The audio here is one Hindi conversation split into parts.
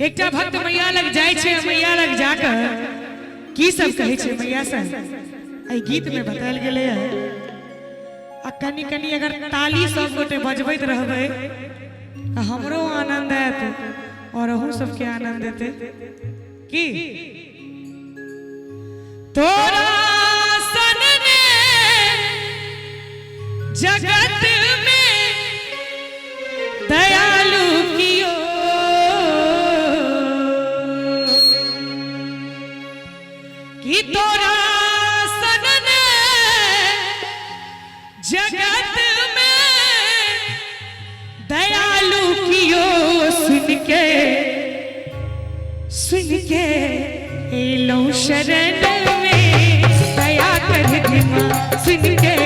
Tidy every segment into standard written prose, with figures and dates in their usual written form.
एकटा भक्त मैया लग जाय छे, मैया लग जाकर की सब कहे छे मैया से आई गीत में बतायल गेले है। आ कनी कनी अगर ताली सब गोटे बजबैत रहबे त हमरो आनंद आयत और अहू सबके आनंद देते की तोरा सन ने जगत में दयालु कियो कि तोरा सन ने जगत में दयालु कियो सुन के एलो शरण में दया कर दे मां, सुन के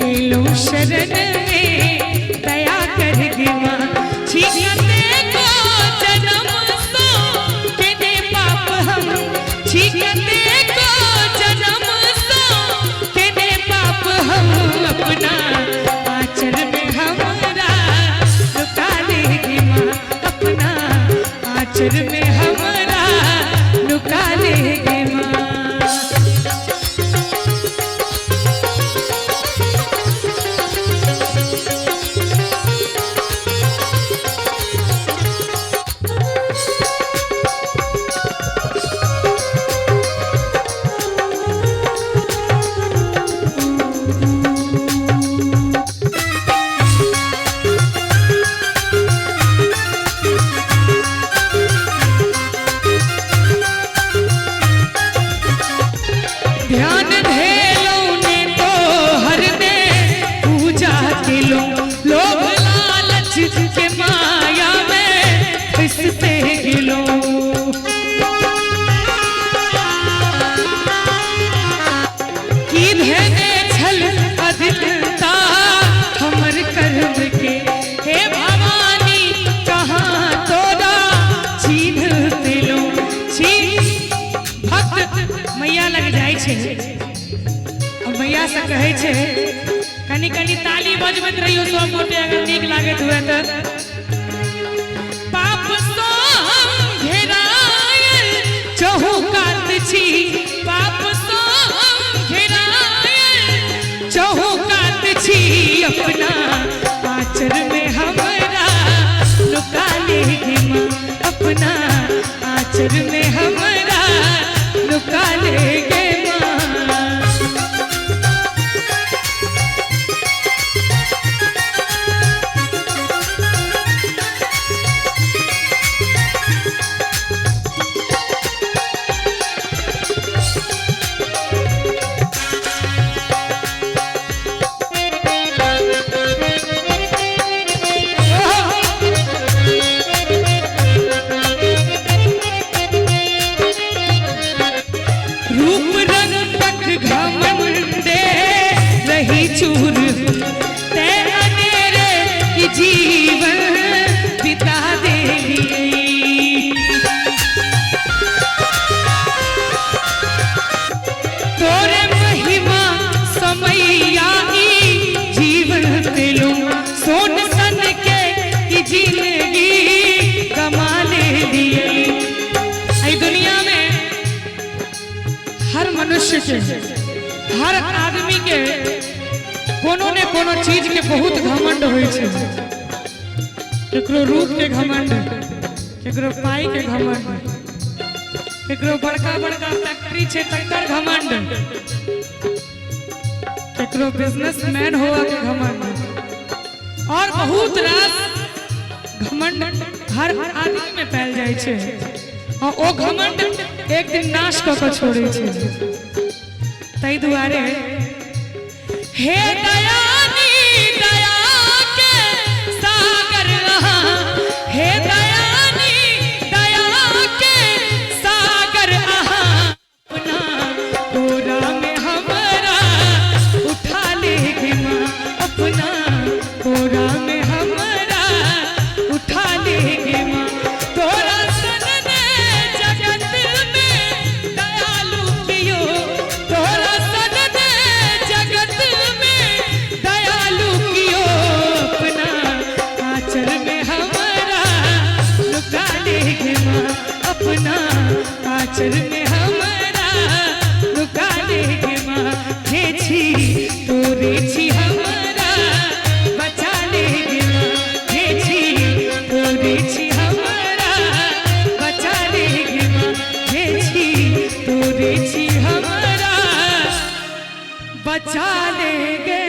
एलो शरण में दया कर दे मां। छीनते को जन्म सो के दे पाप हम, छीनते को जन्म सो के दे पाप हम, अपना आंचल में हमरा लुका लेगी मां, अपना आंचल में हमरा लुका लेगी मां। ध्यान धेलो ने तो हर ने पूजा के लोभ लालच के माया में फंसते गिलो। की धने छल अधिकता हमर कर्म के, हे भवानी कहाँ तोरा चिन्ह लो। भक्त मैया लग जाय छे और मैया से कहे छे कनी कनी ताली बजबैत रहियो सब गोटे अगर नीक लागत हुए त। पाप सो हम घेरायल चहु कात छी, पाप सो हम घेरायल चहु कात छी, अपना आंचल में हमरा लुका लेगी मां, अपना आंचल में हमरा लुका लेगे मां। रूप रंग तक घमंडे रही चूर ते अनेरे की जीवन बिता देगी। तोरे महिमा समैया जीवन दिलो, सोन सन के की जिंदगी कमा ले दिए। दुनिया में हर मनुष्य के, हर आदमी के कोनो ने कोनो चीज के बहुत घमंड होय छे। केकरो रूप के घमंड, केकरो पाई के घमंड, केकरो बड़का बड़का फैक्ट्री छे तकर घमंड, केकरो बिजनेसमैन होवा के घमंड और बहुत रास घमंड हर आदमी में पायल जाय छे। और ओ घमंड एक दिन नाश क के छोड़े छे। तै दुआरे हे दयानी दया के सागर अहाँ, हे दयानी दया के सागर अहाँ, अपना कोरा में हमरा उठा लेगी मां, अपना कोरा में हमरा उठा लेगी मां। तोरा सन ने जगत में दयालु कियो, तोरा सन ने जगत में आचर में हमारा लुका लेगे माँ हे छी तोरे छी हमारा बचा लेगे माँ हे छी तोरे छी हमारा बचा लेगे माँ हे छी तोरे छी हमारा बचा लेगे